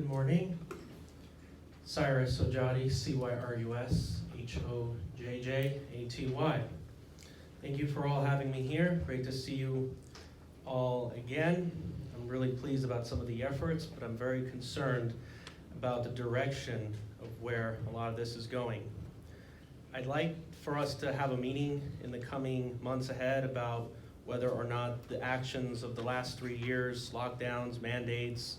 Good morning. Cyrus Ojadi, C-Y-R-U-S, H-O-J-J-A-T-Y. Thank you for all having me here. Great to see you all again. I'm really pleased about some of the efforts, but I'm very concerned about the direction of where a lot of this is going. I'd like for us to have a meeting in the coming months ahead about whether or not the actions of the last 3 years, lockdowns, mandates,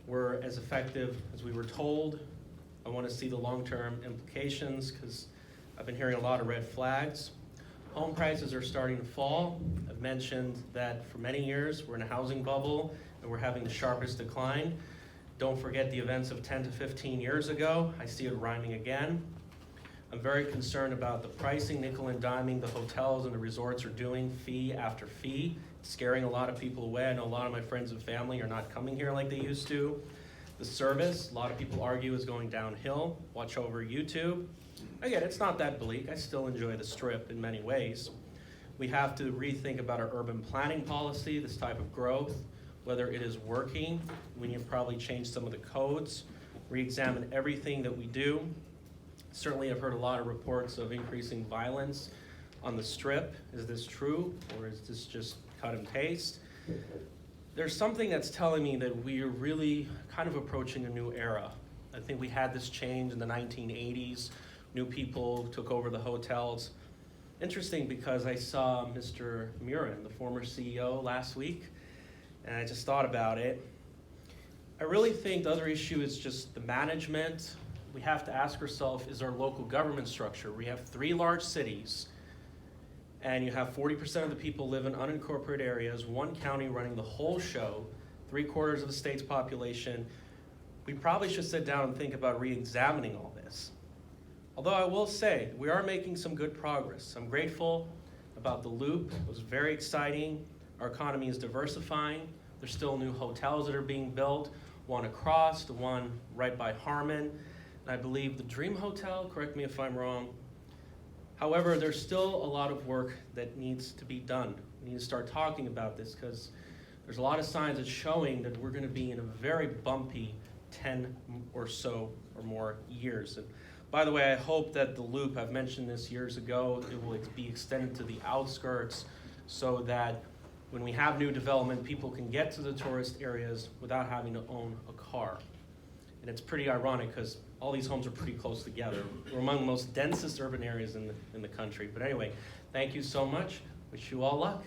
were as effective as we were told. I want to see the long-term implications because I've been hearing a lot of red flags. Home prices are starting to fall. I've mentioned that for many years we're in a housing bubble and we're having the sharpest decline. Don't forget the events of 10 to 15 years ago. I see it rhyming again. I'm very concerned about the pricing, nickel and diming the hotels and the resorts are doing fee after fee. It's scaring a lot of people away. I know a lot of my friends and family are not coming here like they used to. The service, a lot of people argue, is going downhill. Watch over YouTube. Again, it's not that bleak. I still enjoy the Strip in many ways. We have to rethink about our urban planning policy, this type of growth, whether it is working. We need to probably change some of the codes, re-examine everything that we do. Certainly I've heard a lot of reports of increasing violence on the Strip. Is this true, or is this just cut and paste? There's something that's telling me that we are really kind of approaching a new era. I think we had this change in the 1980s. New people took over the hotels. Interesting because I saw Mr. Murin, the former CEO, last week, and I just thought about it. I really think the other issue is just the management. We have to ask ourselves, is our local government structure? We have 3 large cities, and you have 40% of the people live in unincorporated areas, 1 county running the whole show, 3/4 of the state's population. We probably should sit down and think about re-examining all this. Although I will say, we are making some good progress. I'm grateful about the Loop. It was very exciting. Our economy is diversifying. There's still new hotels that are being built, one across, the one right by Harmon. And I believe the Dream Hotel, correct me if I'm wrong. However, there's still a lot of work that needs to be done. We need to start talking about this because there's a lot of signs that's showing that we're going to be in a very bumpy 10 or so or more years. And by the way, I hope that the Loop, I've mentioned this years ago, it will be extended to the outskirts so that when we have new development, people can get to the tourist areas without having to own a car. And it's pretty ironic because all these homes are pretty close together. We're among the most densest urban areas in the country. But anyway, thank you so much. Wish you all luck.